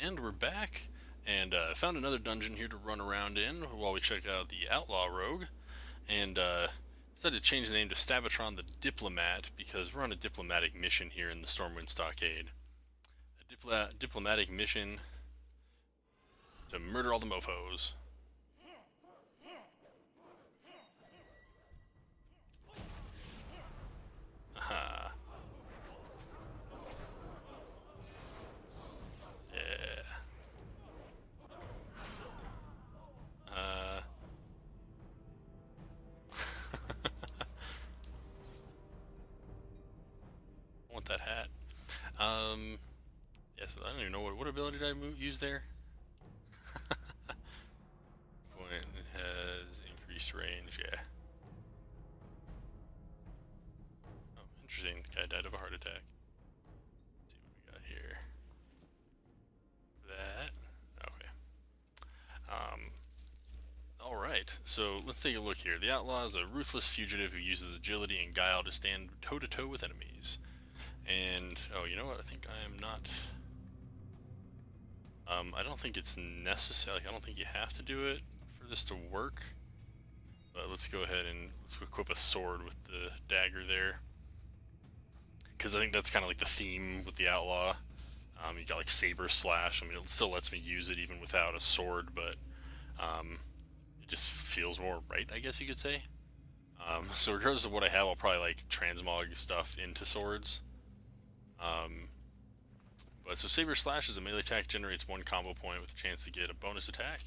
And we're back, and found another dungeon here to run around in while we check out the Outlaw Rogue, and decided to change the name to Stabatron the Diplomat because we're on a diplomatic mission here in the Stormwind Stockade. A diplomatic mission to murder all the mofos. Aha. Yeah. I want that hat. Yeah, so I don't even know what ability did I use there? When it has increased range, yeah. Oh, interesting. The guy died of a heart attack. Let's see what we got here. That. Okay. Alright, so let's take a look here. The Outlaw is a ruthless fugitive who uses agility and guile to stand toe-to-toe with enemies. And, oh, you know what? I think I am not... I don't think it's necessary. I don't think you have to do it for this to work. But let's go ahead and let's equip a sword with the dagger there. Because I think that's kind of like the theme with the Outlaw. You got like Saber Slash. I mean, it still lets me use it even without a sword, but it just feels more right, I guess you could say. So regardless of what I have, I'll probably like transmog stuff into swords. But so Saber Slash is a melee attack, generates one combo point with a chance to get a bonus attack.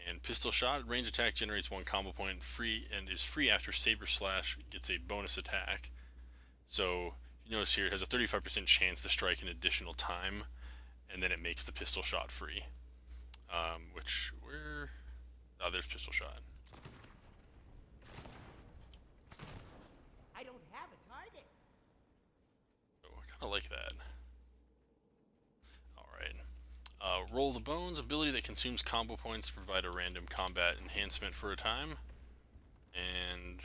And Pistol Shot, range attack, generates one combo point, free and is free after Saber Slash gets a bonus attack. So if you notice here, it has a 35% chance to strike an additional time, and then it makes the Pistol Shot free. Oh, there's Pistol Shot. I don't have a target. Oh, I kind of like that. Alright. Roll the Bones, ability that consumes combo points to provide a random combat enhancement for a time. And...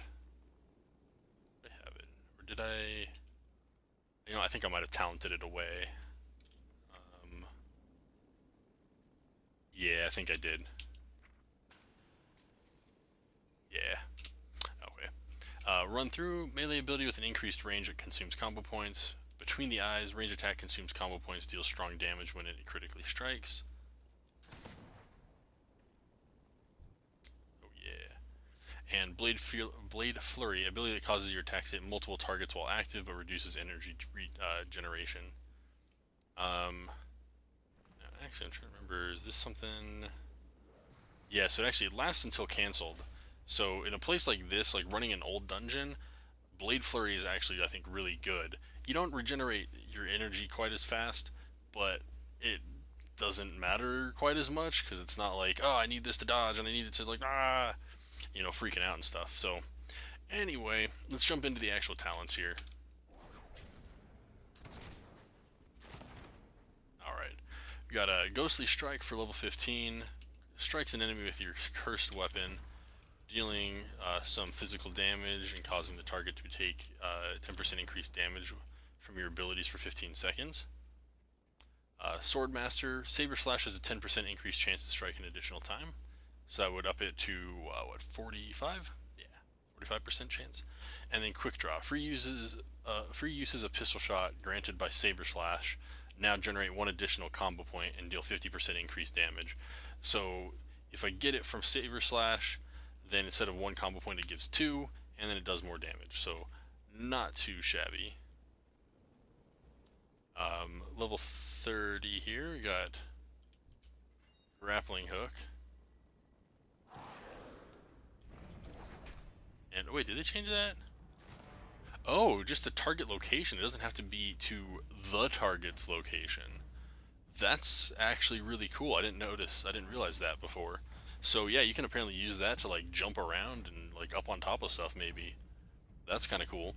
did I have it? Or did I... You know, I think I might have talented it away. Yeah, I think I did. Yeah. Okay. Run through, melee ability with an increased range that consumes combo points. Between the eyes, range attack consumes combo points, deals strong damage when it critically strikes. Oh yeah. And Blade Flurry, ability that causes your attacks to hit multiple targets while active but reduces energy generation. Actually, I'm trying to remember, is this something... Yeah, so it actually lasts until cancelled. So in a place like this, like running an old dungeon, Blade Flurry is actually, I think, really good. You don't regenerate your energy quite as fast, but it doesn't matter quite as much, because it's not like, oh, I need this to dodge, and I need it to, like, you know, freaking out and stuff. So, anyway, let's jump into the actual talents here. Alright, we got a Ghostly Strike for level 15. Strikes an enemy with your cursed weapon, dealing some physical damage and causing the target to take 10% increased damage from your abilities for 15 seconds. Swordmaster, Saber Slash has a 10% increased chance to strike an additional time. So that would up it to, what, 45? Yeah, 45% chance. And then Quick Draw, free uses of Pistol Shot granted by Saber Slash now generate one additional combo point and deal 50% increased damage. So if I get it from Saber Slash, then instead of one combo point it gives two, and then it does more damage. So not too shabby. Level 30 here, we got Grappling Hook. And wait, did they change that? Oh, just the target location. It doesn't have to be to the target's location. That's actually really cool. I didn't realize that before. So yeah, you can apparently use that to like jump around and like up on top of stuff maybe. That's kind of cool.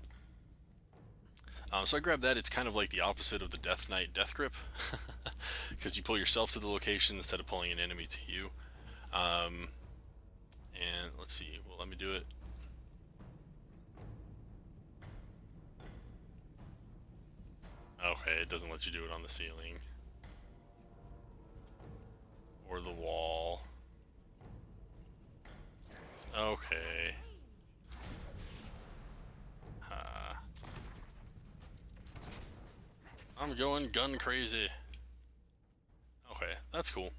So I grabbed that. It's kind of like the opposite of the Death Knight Death Grip, because you pull yourself to the location instead of pulling an enemy to you. And let's see, well, let me do it. Okay, it doesn't let you do it on the ceiling. Or the wall. Okay. I'm going gun crazy. Okay, that's cool.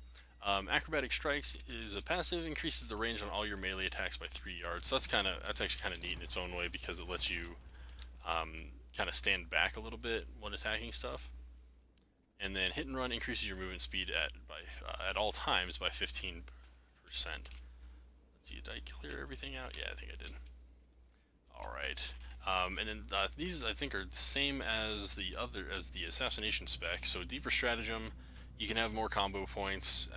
Acrobatic Strikes is a passive, increases the range on all your melee attacks by 3 yards. So that's actually kind of neat in its own way because it lets you kind of stand back a little bit when attacking stuff. And then Hit and Run increases your movement speed at all times by 15%. Let's see, did I clear everything out? Yeah, I think I did. All right. And then these I think are the same as the assassination spec. So deeper stratagem, you can have more combo points.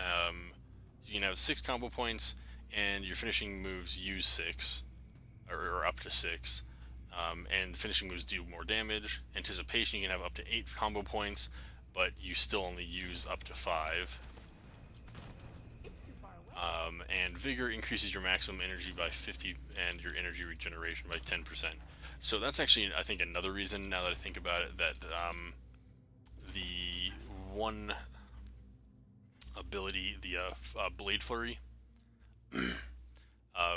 You can have 6 combo points, and your finishing moves use 6, or up to 6. And finishing moves do more damage. Anticipation, you can have up to 8 combo points, but you still only use up to 5. And Vigor increases your maximum energy by 50 and your energy regeneration by 10%. So that's actually, I think, another reason, now that I think about it, that the one ability, the Blade Flurry,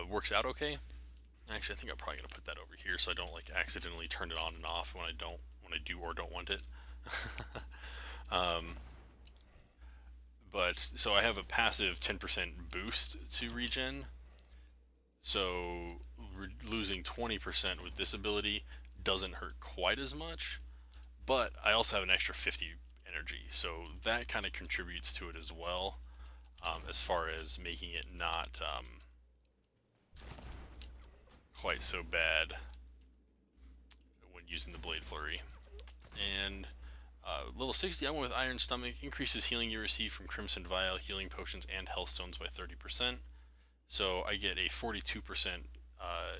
works out okay. Actually, I think I'm probably going to put that over here so I don't like accidentally turn it on and off when I do or don't want it. But so I have a passive 10% boost to regen, so losing 20% with this ability doesn't hurt quite as much, but I also have an extra 50 energy, so that kind of contributes to it as well, as far as making it not quite so bad when using the Blade Flurry. And level 60, I went with Iron Stomach, increases healing you receive from Crimson Vial, healing potions, and health stones by 30%. So I get a 42%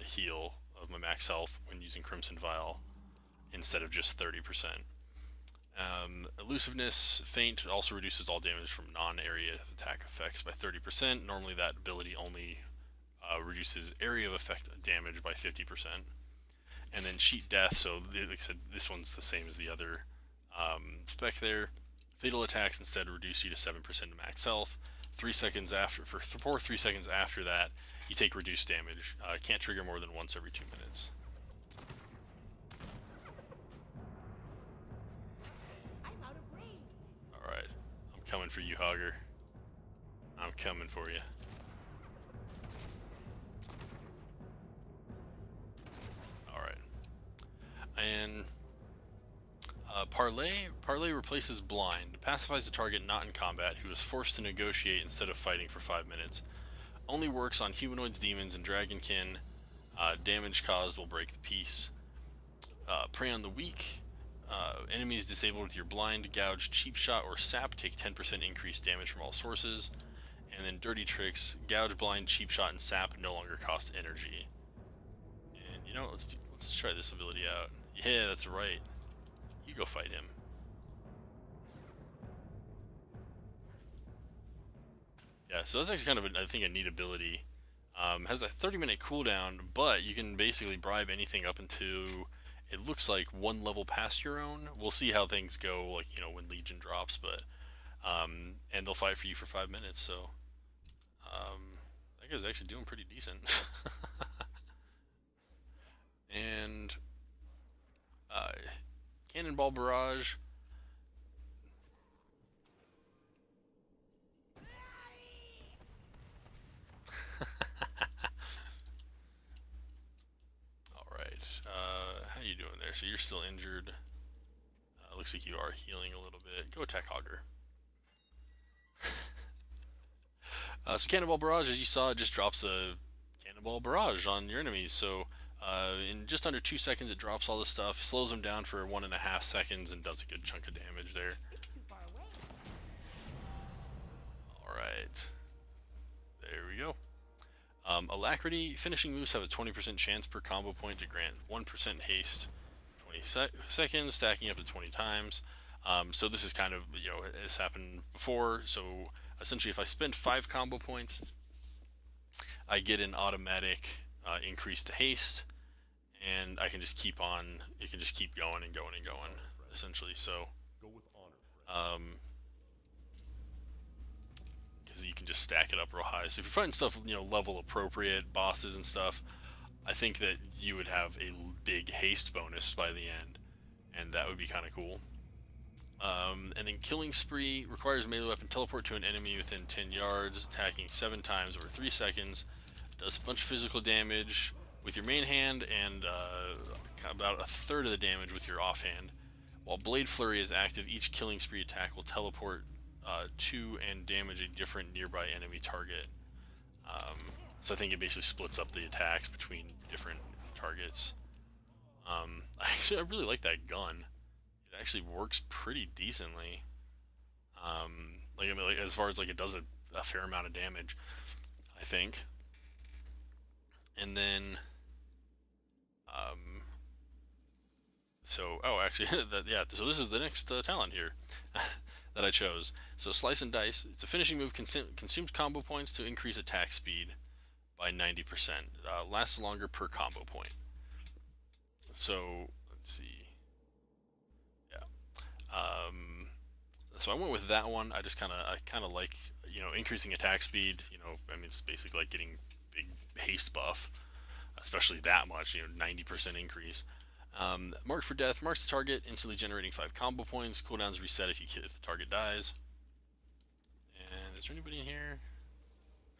heal of my max health when using Crimson Vial instead of just 30%. Elusiveness, Feint also reduces all damage from non-area attack effects by 30%. Normally that ability only reduces area of effect damage by 50%. And then Cheat Death, so like I said, this one's the same as the other spec there. Fatal attacks instead reduce you to 7% of max health. 3 seconds after, for 3 seconds after that, you take reduced damage. Can't trigger more than once every 2 minutes. I'm out of range. Alright, I'm coming for you, Hogger. I'm coming for you. Alright. And Parlay replaces Blind. Pacifies the target not in combat who is forced to negotiate instead of fighting for 5 minutes. Only works on humanoids, demons, and dragonkin. Damage caused will break the peace. Prey on the weak. Enemies disabled with your Blind, Gouge, Cheap Shot, or Sap take 10% increased damage from all sources. And then Dirty Tricks. Gouge, Blind, Cheap Shot, and Sap no longer cost energy. And you know, let's try this ability out. Yeah, that's right. You go fight him. Yeah, so that's actually kind of, I think, a neat ability. Has a 30-minute cooldown, but you can basically bribe anything up into, it looks like 1 level past your own. We'll see how things go, like, you know, when Legion drops, but, and they'll fight for you for 5 minutes, so, that guy's actually doing pretty decent. And, Cannonball Barrage. Alright, how you doing there? So you're still injured. Looks like you are healing a little bit. Go attack Hogger. So Cannonball Barrage, as you saw, it just drops a Cannonball Barrage on your enemies. So in just under 2 seconds, it drops all this stuff, slows them down for 1.5 seconds, and does a good chunk of damage there. It's too far away. Alright. There we go. Alacrity, finishing moves have a 20% chance per combo point to grant 1% haste 20 seconds, stacking up to 20 times. So this is kind of, you know, it's happened before. So essentially, if I spend 5 combo points, I get an automatic increase to haste, and I can just keep on, it can just keep going and going and going. essentially. So, Go with honor. because you can just stack it up real high. So if you're fighting stuff, level appropriate bosses and stuff, I think that you would have a big haste bonus by the end, and that would be kind of cool. And then Killing Spree requires melee weapon teleport to an enemy within 10 yards, attacking 7 times over 3 seconds. Does a bunch of physical damage with your main hand and about a third of the damage with your offhand. While Blade Flurry is active, each Killing Spree attack will teleport to and damage a different nearby enemy target. So I think it basically splits up the attacks between different targets. Actually, I really like that gun. It actually works pretty decently. Like as far as like it does a fair amount of damage, I think. And then, actually, so this is the next talent here that I chose. So Slice and Dice. It's a finishing move. Consumes combo points to increase attack speed by 90%. Lasts longer per combo point. So let's see. So I went with that one. I kind of like, increasing attack speed. It's basically like getting big haste buff, especially that much. 90% increase. Marked for Death marks the target, instantly generating 5 combo points. Cooldowns reset if the target dies. And is there anybody in here?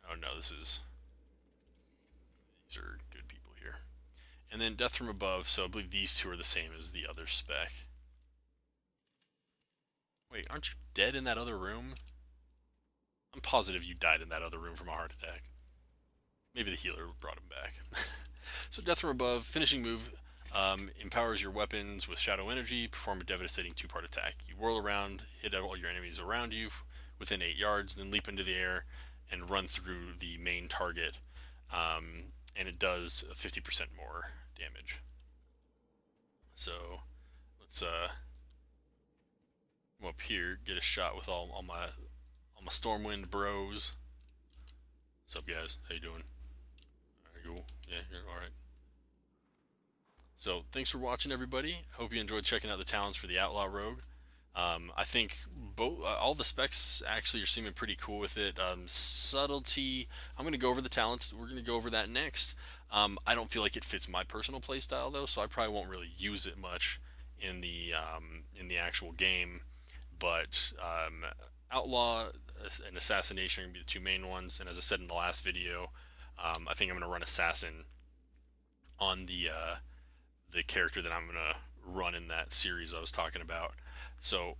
Oh no, these are good people here. And then Death from Above. So I believe these two are the same as the other spec. Wait, aren't you dead in that other room? I'm positive you died in that other room from a heart attack. Maybe the healer brought him back. So Death from Above, finishing move, empowers your weapons with shadow energy, perform a devastating 2-part attack. You whirl around, hit all your enemies around you within 8 yards, then leap into the air and run through the main target. And it does 50% more damage. So let's come up here, get a shot with all my Stormwind bros. What's up, guys? How you doing? Alright, cool. Yeah, you're alright. So thanks for watching, everybody. Hope you enjoyed checking out the talents for the Outlaw Rogue. I think all the specs actually are seeming pretty cool with it. Subtlety, I'm going to go over the talents. We're going to go over that next. I don't feel like it fits my personal playstyle though, so I probably won't really use it much in the actual game. But Outlaw and Assassination are going to be the 2 main ones. And as I said in the last video, I think I'm going to run Assassin on the character that I'm going to run in that series I was talking about. So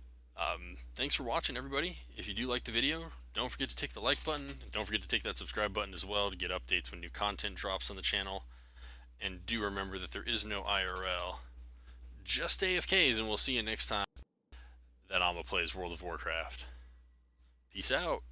thanks for watching, everybody. If you do like the video, don't forget to take the like button. And don't forget to take that subscribe button as well to get updates when new content drops on the channel. And do remember that there is no IRL, just AFKs, and we'll see you next time that Alma plays World of Warcraft. Peace out.